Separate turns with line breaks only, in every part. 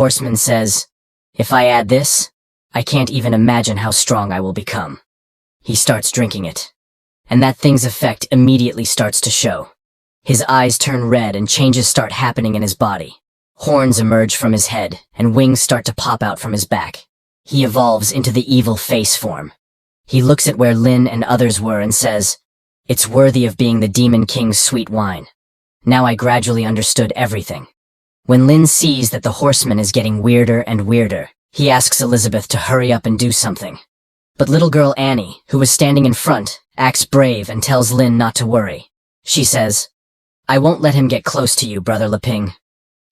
horseman says, "If I add this, I can't even imagine how strong I will become." He starts drinking it. And that thing's effect immediately starts to show. His eyes turn red and changes start happening in his body. Horns emerge from his head, and wings start to pop out from his back. He evolves into the evil face form. He looks at where Lin and others were and says, "It's worthy of being the Demon King's sweet wine." Now I gradually understood everything. When Lin sees that the horseman is getting weirder and weirder, he asks Elizabeth to hurry up and do something. But little girl Annie, who was standing in front, acts brave and tells Lin not to worry. She says, "I won't let him get close to you, Brother Leping."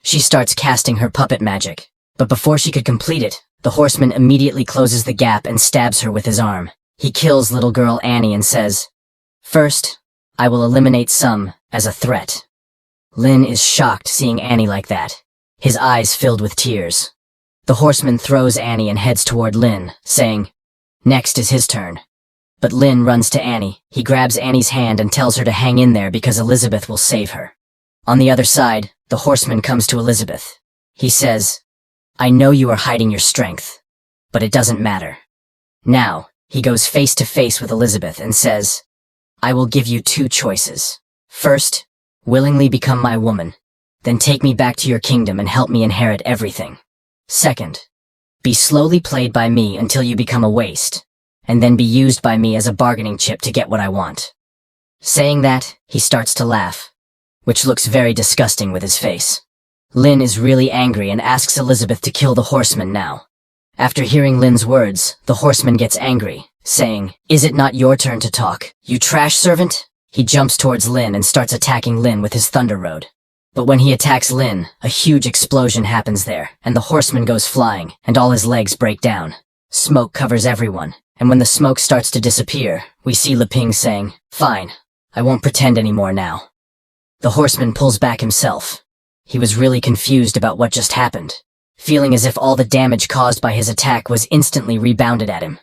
She starts casting her puppet magic, but before she could complete it, the horseman immediately closes the gap and stabs her with his arm. He kills little girl Annie and says, "First, I will eliminate some as a threat." Lin is shocked seeing Annie like that, his eyes filled with tears. The horseman throws Annie and heads toward Lin, saying, "Next is his turn." But Lin runs to Annie. He grabs Annie's hand and tells her to hang in there because Elizabeth will save her. On the other side, the horseman comes to Elizabeth. He says, "I know you are hiding your strength, but it doesn't matter." Now, he goes face to face with Elizabeth and says, "I will give you two choices. First, willingly become my woman, then take me back to your kingdom and help me inherit everything. Second, be slowly played by me until you become a waste, and then be used by me as a bargaining chip to get what I want." Saying that, he starts to laugh, which looks very disgusting with his face. Lin is really angry and asks Elizabeth to kill the horseman now. After hearing Lin's words, the horseman gets angry, saying, "Is it not your turn to talk, you trash servant?" He jumps towards Lin and starts attacking Lin with his Thunder Road. But when he attacks Lin, a huge explosion happens there, and the horseman goes flying, and all his legs break down. Smoke covers everyone, and when the smoke starts to disappear, we see Leping saying, "Fine, I won't pretend anymore now." The horseman pulls back himself. He was really confused about what just happened, feeling as if all the damage caused by his attack was instantly rebounded at him.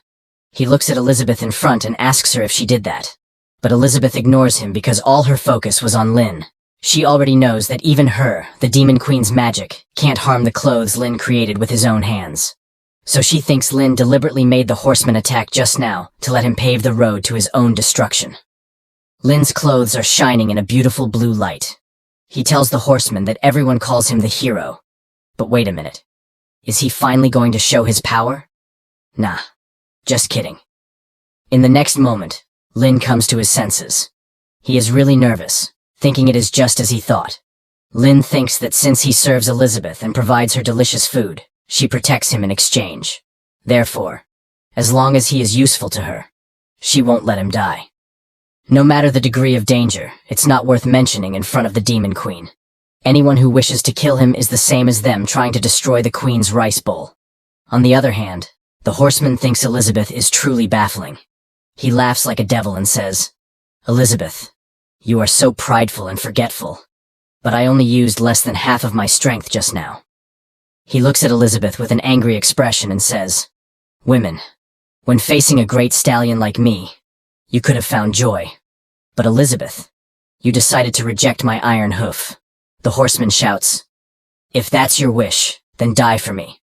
He looks at Elizabeth in front and asks her if she did that. But Elizabeth ignores him because all her focus was on Lin. She already knows that even her, the Demon Queen's magic, can't harm the clothes Lin created with his own hands. So she thinks Lin deliberately made the horseman attack just now to let him pave the road to his own destruction. Lin's clothes are shining in a beautiful blue light. He tells the horseman that everyone calls him the hero. But wait a minute. Is he finally going to show his power? Nah, just kidding. In the next moment, Lin comes to his senses. He is really nervous, thinking it is just as he thought. Lin thinks that since he serves Elizabeth and provides her delicious food, she protects him in exchange. Therefore, as long as he is useful to her, she won't let him die. No matter the degree of danger, it's not worth mentioning in front of the Demon Queen. Anyone who wishes to kill him is the same as them trying to destroy the Queen's rice bowl. On the other hand, the horseman thinks Elizabeth is truly baffling. He laughs like a devil and says, "Elizabeth, you are so prideful and forgetful, but I only used less than half of my strength just now." He looks at Elizabeth with an angry expression and says, "Women, when facing a great stallion like me, you could have found joy. But Elizabeth, you decided to reject my iron hoof." The horseman shouts, "If that's your wish, then die for me."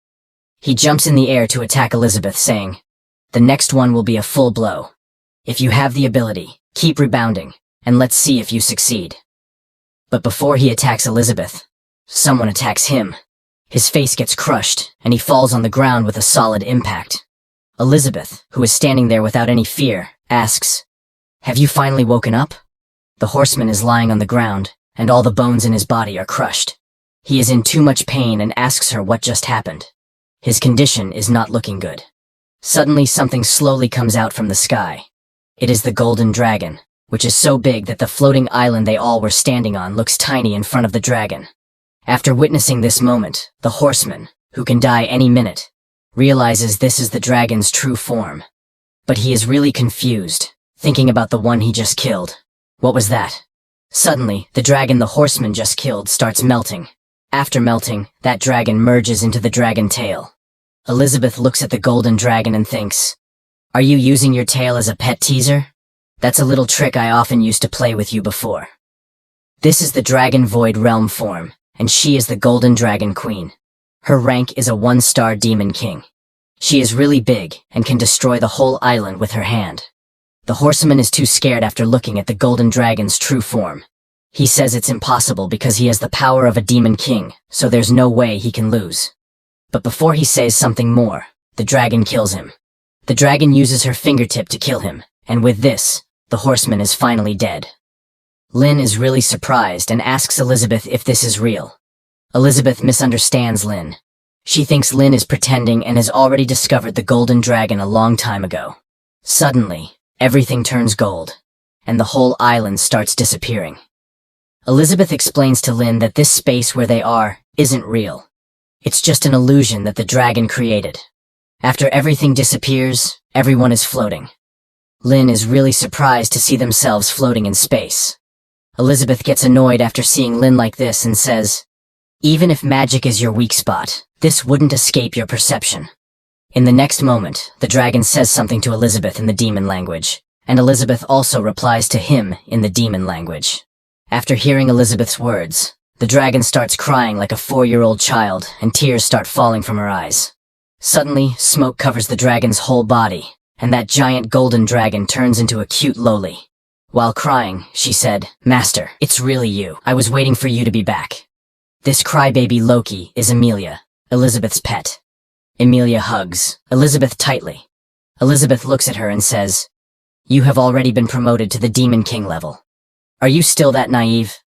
He jumps in the air to attack Elizabeth, saying, "The next one will be a full blow. If you have the ability, keep rebounding, and let's see if you succeed." But before he attacks Elizabeth, someone attacks him. His face gets crushed, and he falls on the ground with a solid impact. Elizabeth, who is standing there without any fear, asks, "Have you finally woken up?" The horseman is lying on the ground, and all the bones in his body are crushed. He is in too much pain and asks her what just happened. His condition is not looking good. Suddenly something slowly comes out from the sky. It is the golden dragon, which is so big that the floating island they all were standing on looks tiny in front of the dragon. After witnessing this moment, the horseman, who can die any minute, realizes this is the dragon's true form. But he is really confused, thinking about the one he just killed. What was that? Suddenly, the dragon the horseman just killed starts melting. After melting, that dragon merges into the dragon tail. Elizabeth looks at the golden dragon and thinks, "Are you using your tail as a pet teaser? That's a little trick I often used to play with you before." This is the dragon void realm form, and she is the golden dragon queen. Her rank is a 1-star demon king. She is really big and can destroy the whole island with her hand. The horseman is too scared after looking at the golden dragon's true form. He says it's impossible because he has the power of a demon king, so there's no way he can lose. But before he says something more, the dragon kills him. The dragon uses her fingertip to kill him, and with this, the horseman is finally dead. Lynn is really surprised and asks Elizabeth if this is real. Elizabeth misunderstands Lynn. She thinks Lynn is pretending and has already discovered the golden dragon a long time ago. Suddenly, everything turns gold, and the whole island starts disappearing. Elizabeth explains to Lynn that this space where they are isn't real. It's just an illusion that the dragon created. After everything disappears, everyone is floating. Lynn is really surprised to see themselves floating in space. Elizabeth gets annoyed after seeing Lynn like this and says, "Even if magic is your weak spot, this wouldn't escape your perception." In the next moment, the dragon says something to Elizabeth in the demon language, and Elizabeth also replies to him in the demon language. After hearing Elizabeth's words, the dragon starts crying like a 4-year-old child, and tears start falling from her eyes. Suddenly, smoke covers the dragon's whole body, and that giant golden dragon turns into a cute loli. While crying, she said, "Master, it's really you. I was waiting for you to be back." This crybaby Loki is Emilia, Elizabeth's pet. Emilia hugs Elizabeth tightly. Elizabeth looks at her and says, "You have already been promoted to the Demon King level. Are you still that naive?"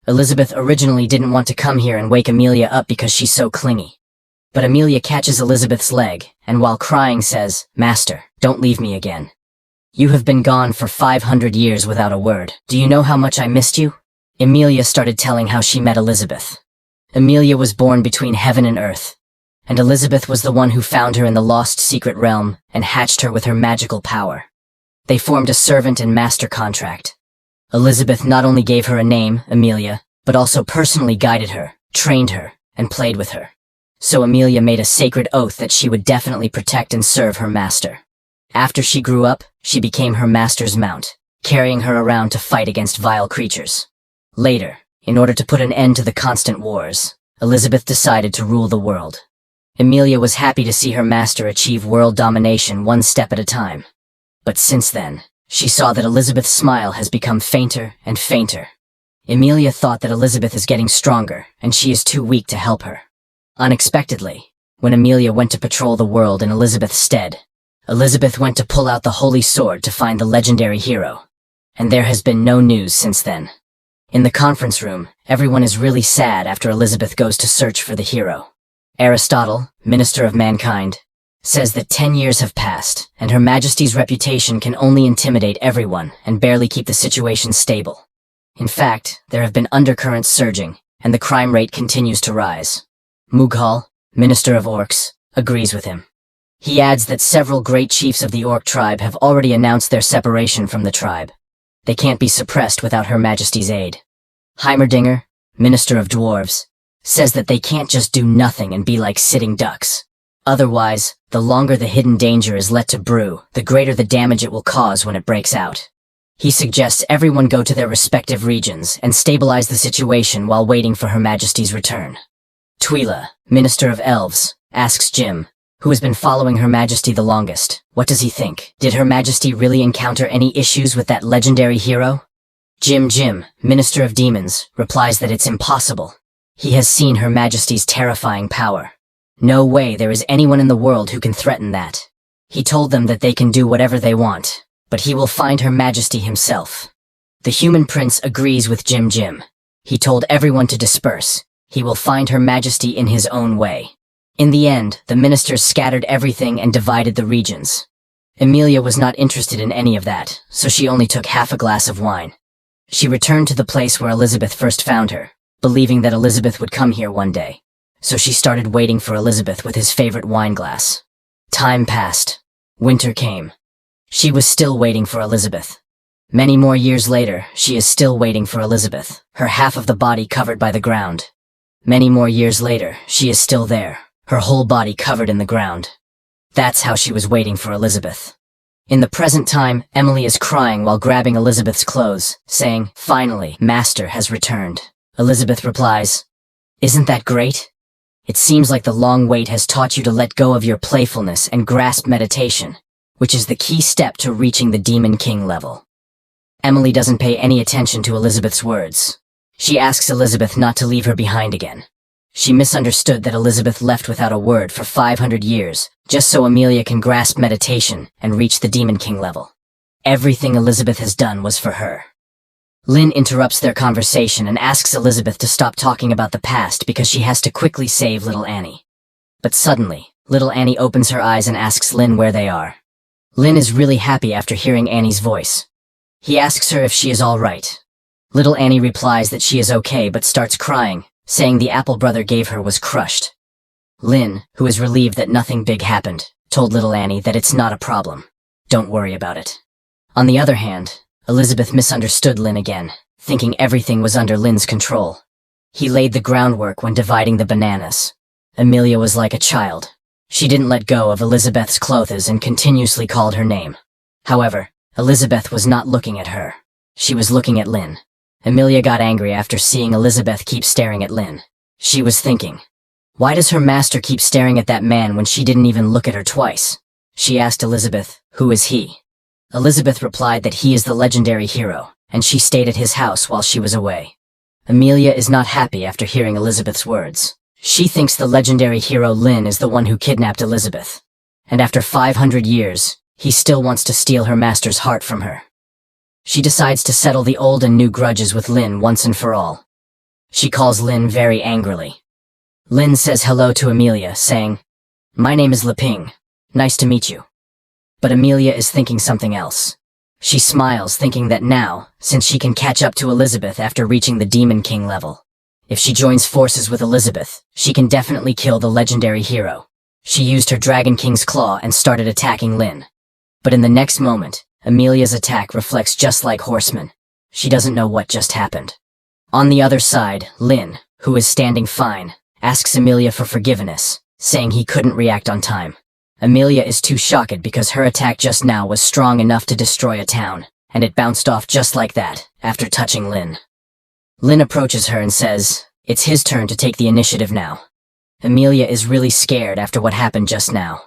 Elizabeth originally didn't want to come here and wake Emilia up because she's so clingy. But Emilia catches Elizabeth's leg, and while crying says, "Master, don't leave me again. You have been gone for 500 years without a word. Do you know how much I missed you?" Emilia started telling how she met Elizabeth. Emilia was born between heaven and earth, and Elizabeth was the one who found her in the lost secret realm and hatched her with her magical power. They formed a servant and master contract. Elizabeth not only gave her a name, Emilia, but also personally guided her, trained her, and played with her. So Emilia made a sacred oath that she would definitely protect and serve her master. After she grew up, she became her master's mount, carrying her around to fight against vile creatures. Later, in order to put an end to the constant wars, Elizabeth decided to rule the world. Emilia was happy to see her master achieve world domination one step at a time. But since then, she saw that Elizabeth's smile has become fainter and fainter. Emilia thought that Elizabeth is getting stronger, and she is too weak to help her. Unexpectedly, when Emilia went to patrol the world in Elizabeth's stead, Elizabeth went to pull out the holy sword to find the legendary hero. And there has been no news since then. In the conference room, everyone is really sad after Elizabeth goes to search for the hero. Aristotle, Minister of Mankind, says that 10 years have passed, and Her Majesty's reputation can only intimidate everyone and barely keep the situation stable. In fact, there have been undercurrents surging, and the crime rate continues to rise. Mughal, Minister of Orcs, agrees with him. He adds that several great chiefs of the Orc tribe have already announced their separation from the tribe. They can't be suppressed without Her Majesty's aid. Heimerdinger, Minister of Dwarves, says that they can't just do nothing and be like sitting ducks. Otherwise, the longer the hidden danger is let to brew, the greater the damage it will cause when it breaks out. He suggests everyone go to their respective regions and stabilize the situation while waiting for Her Majesty's return. Twyla, Minister of Elves, asks Jim, who has been following Her Majesty the longest, what does he think? Did Her Majesty really encounter any issues with that legendary hero? Jim, Minister of Demons, replies that it's impossible. He has seen Her Majesty's terrifying power. No way there is anyone in the world who can threaten that. He told them that they can do whatever they want, but he will find Her Majesty himself. The human prince agrees with Jim. He told everyone to disperse. He will find Her Majesty in his own way. In the end, the ministers scattered everything and divided the regions. Emilia was not interested in any of that, so she only took half a glass of wine. She returned to the place where Elizabeth first found her, believing that Elizabeth would come here one day. So she started waiting for Elizabeth with his favorite wine glass. Time passed. Winter came. She was still waiting for Elizabeth. Many more years later, she is still waiting for Elizabeth, her half of the body covered by the ground. Many more years later, she is still there, her whole body covered in the ground. That's how she was waiting for Elizabeth. In the present time, Emily is crying while grabbing Elizabeth's clothes, saying, "Finally, Master has returned." Elizabeth replies, "Isn't that great?" It seems like the long wait has taught you to let go of your playfulness and grasp meditation, which is the key step to reaching the Demon King level. Emily doesn't pay any attention to Elizabeth's words. She asks Elizabeth not to leave her behind again. She misunderstood that Elizabeth left without a word for 500 years, just so Amelia can grasp meditation and reach the Demon King level. Everything Elizabeth has done was for her. Lynn interrupts their conversation and asks Elizabeth to stop talking about the past because she has to quickly save little Annie. But suddenly, little Annie opens her eyes and asks Lynn where they are. Lynn is really happy after hearing Annie's voice. He asks her if she is all right. Little Annie replies that she is okay but starts crying, saying the apple brother gave her was crushed. Lynn, who is relieved that nothing big happened, told little Annie that it's not a problem. Don't worry about it. On the other hand, Elizabeth misunderstood Lynn again, thinking everything was under Lynn's control. He laid the groundwork when dividing the bananas. Amelia was like a child. She didn't let go of Elizabeth's clothes and continuously called her name. However, Elizabeth was not looking at her. She was looking at Lynn. Amelia got angry after seeing Elizabeth keep staring at Lynn. She was thinking, why does her master keep staring at that man when she didn't even look at her twice? She asked Elizabeth, who is he? Elizabeth replied that he is the legendary hero, and she stayed at his house while she was away. Amelia is not happy after hearing Elizabeth's words. She thinks the legendary hero Lynn is the one who kidnapped Elizabeth. And after 500 years, he still wants to steal her master's heart from her. She decides to settle the old and new grudges with Lynn once and for all. She calls Lynn very angrily. Lynn says hello to Amelia, saying, "My name is Leping. Nice to meet you." But Amelia is thinking something else. She smiles, thinking that now, since she can catch up to Elizabeth after reaching the Demon King level, if she joins forces with Elizabeth, she can definitely kill the legendary hero. She used her Dragon King's claw and started attacking Lynn. But in the next moment, Amelia's attack reflects just like Horseman. She doesn't know what just happened. On the other side, Lynn, who is standing fine, asks Amelia for forgiveness, saying he couldn't react on time. Amelia is too shocked because her attack just now was strong enough to destroy a town, and it bounced off just like that, after touching Lynn. Lynn approaches her and says, it's his turn to take the initiative now. Amelia is really scared after what happened just now.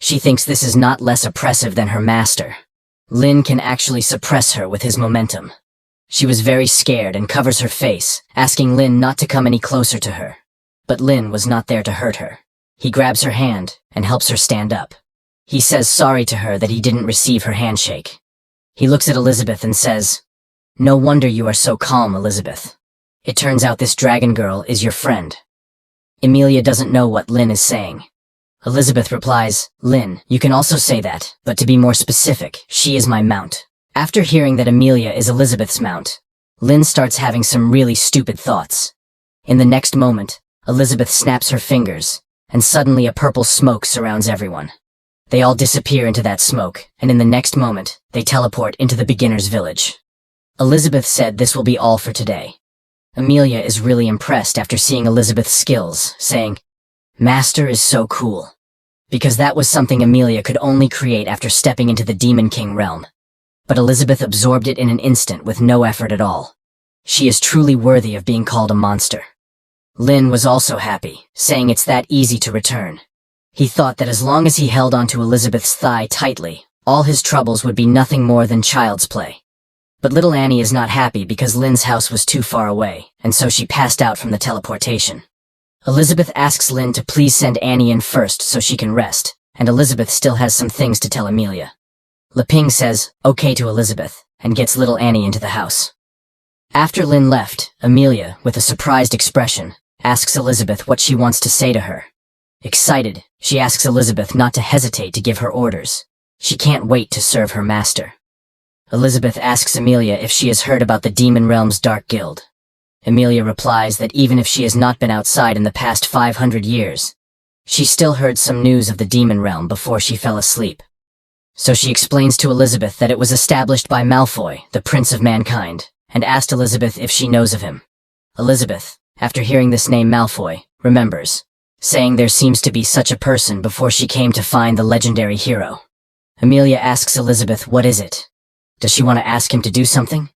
She thinks this is not less oppressive than her master. Lynn can actually suppress her with his momentum. She was very scared and covers her face, asking Lynn not to come any closer to her. But Lynn was not there to hurt her. He grabs her hand and helps her stand up. He says sorry to her that he didn't receive her handshake. He looks at Elizabeth and says, "No wonder you are so calm, Elizabeth. It turns out this dragon girl is your friend." Amelia doesn't know what Lynn is saying. Elizabeth replies, "Lynn, you can also say that, but to be more specific, she is my mount." After hearing that Amelia is Elizabeth's mount, Lynn starts having some really stupid thoughts. In the next moment, Elizabeth snaps her fingers, and suddenly a purple smoke surrounds everyone. They all disappear into that smoke, and in the next moment, they teleport into the beginner's village. Elizabeth said this will be all for today. Amelia is really impressed after seeing Elizabeth's skills, saying, "Master is so cool." Because that was something Amelia could only create after stepping into the Demon King realm. But Elizabeth absorbed it in an instant with no effort at all. She is truly worthy of being called a monster. Lynn was also happy, saying it's that easy to return. He thought that as long as he held onto Elizabeth's thigh tightly, all his troubles would be nothing more than child's play. But little Annie is not happy because Lynn's house was too far away, and so she passed out from the teleportation. Elizabeth asks Lynn to please send Annie in first so she can rest, and Elizabeth still has some things to tell Amelia. Leping says okay to Elizabeth, and gets little Annie into the house. After Lynn left, Amelia, with a surprised expression, asks Elizabeth what she wants to say to her. Excited, she asks Elizabeth not to hesitate to give her orders. She can't wait to serve her master. Elizabeth asks Amelia if she has heard about the Demon Realm's Dark Guild. Amelia replies that even if she has not been outside in the past 500 years, she still heard some news of the Demon Realm before she fell asleep. So she explains to Elizabeth that it was established by Malfoy, the Prince of Mankind, and asked Elizabeth if she knows of him. Elizabeth, after hearing this name Malfoy, remembers, saying there seems to be such a person before she came to find the legendary hero. Amelia asks Elizabeth what is it? Does she want to ask him to do something?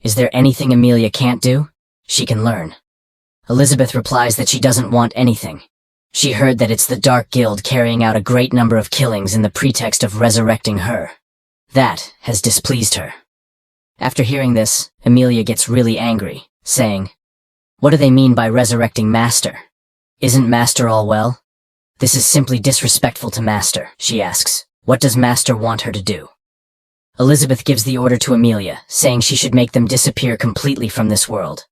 Is there anything Amelia can't do? She can learn. Elizabeth replies that she doesn't want anything. She heard that it's the Dark Guild carrying out a great number of killings in the pretext of resurrecting her. That has displeased her. After hearing this, Emilia gets really angry, saying, "What do they mean by resurrecting Master? Isn't Master all well? This is simply disrespectful to Master," she asks. "What does Master want her to do?" Elizabeth gives the order to Emilia, saying she should make them disappear completely from this world.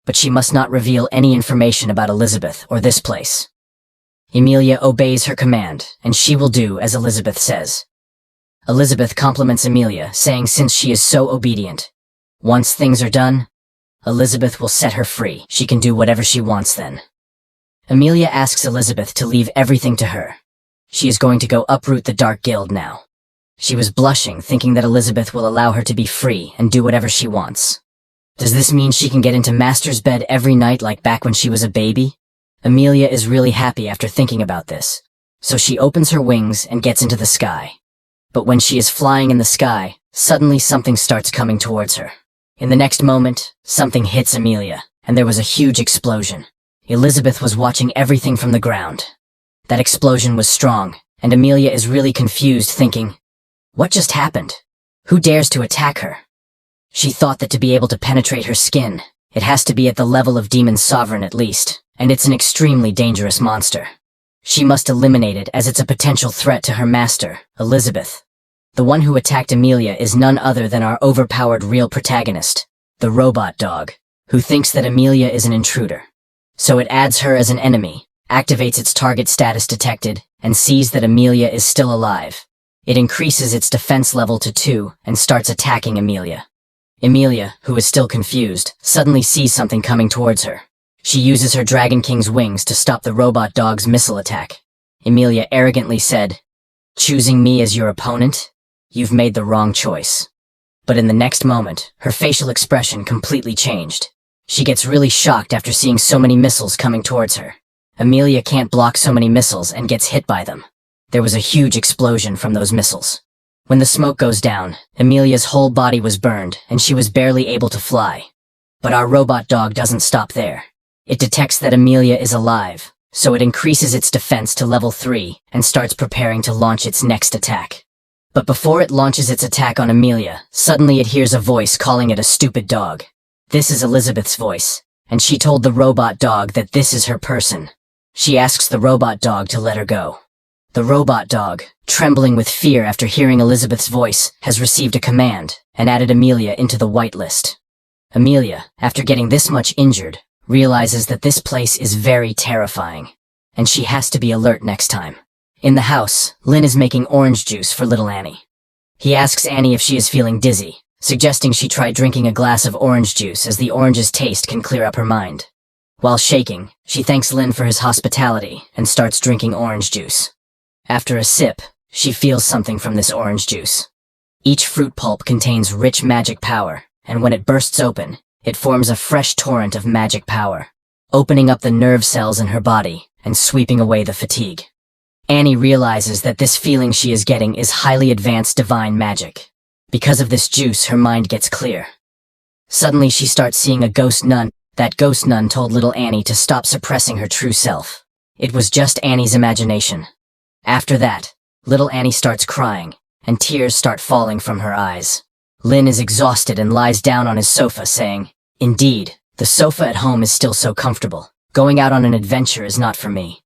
But she must not reveal any information about Elizabeth or this place. Emilia obeys her command, and she will do as Elizabeth says. Elizabeth compliments Emilia, saying since she is so obedient, once things are done, Elizabeth will set her free. She can do whatever she wants then. Emilia asks Elizabeth to leave everything to her. She is going to go uproot the Dark Guild now. She was blushing, thinking that Elizabeth will allow her to be free and do whatever she wants. Does this mean she can get into Master's bed every night like back when she was a baby? Emilia is really happy after thinking about this, so she opens her wings and gets into the sky. But when she is flying in the sky, suddenly something starts coming towards her. In the next moment, something hits Emilia, and there was a huge explosion. Elizabeth was watching everything from the ground. That explosion was strong, and Emilia is really confused, thinking, what just happened? Who dares to attack her? She thought that to be able to penetrate her skin, it has to be at the level of Demon Sovereign at least, and it's an extremely dangerous monster. She must eliminate it as it's a potential threat to her master, Elizabeth. The one who attacked Emilia is none other than our overpowered real protagonist, the robot dog, who thinks that Emilia is an intruder. So it adds her as an enemy, activates its target status detected, and sees that Emilia is still alive. It increases its defense level to 2 and starts attacking Emilia. Emilia, who is still confused, suddenly sees something coming towards her. She uses her Dragon King's wings to stop the robot dog's missile attack. Emilia arrogantly said, "Choosing me as your opponent? You've made the wrong choice." But in the next moment, her facial expression completely changed. She gets really shocked after seeing so many missiles coming towards her. Emilia can't block so many missiles and gets hit by them. There was a huge explosion from those missiles. When the smoke goes down, Emilia's whole body was burned and she was barely able to fly. But our robot dog doesn't stop there. It detects that Emilia is alive, so it increases its defense to level 3 and starts preparing to launch its next attack. But before it launches its attack on Emilia, suddenly it hears a voice calling it a stupid dog. This is Elizabeth's voice, and she told the robot dog that this is her person. She asks the robot dog to let her go. The robot dog, trembling with fear after hearing Elizabeth's voice, has received a command and added Emilia into the whitelist. Emilia, after getting this much injured, realizes that this place is very terrifying, and she has to be alert next time. In the house, Lynn is making orange juice for little Annie. He asks Annie if she is feeling dizzy, suggesting she try drinking a glass of orange juice as the orange's taste can clear up her mind. While shaking, she thanks Lynn for his hospitality and starts drinking orange juice. After a sip, she feels something from this orange juice. Each fruit pulp contains rich magic power, and when it bursts open, it forms a fresh torrent of magic power, opening up the nerve cells in her body and sweeping away the fatigue. Annie realizes that this feeling she is getting is highly advanced divine magic. Because of this juice, her mind gets clear. Suddenly she starts seeing a ghost nun. That ghost nun told little Annie to stop suppressing her true self. It was just Annie's imagination. After that, little Annie starts crying, and tears start falling from her eyes. Lynn is exhausted and lies down on his sofa saying, "Indeed, the sofa at home is still so comfortable. Going out on an adventure is not for me."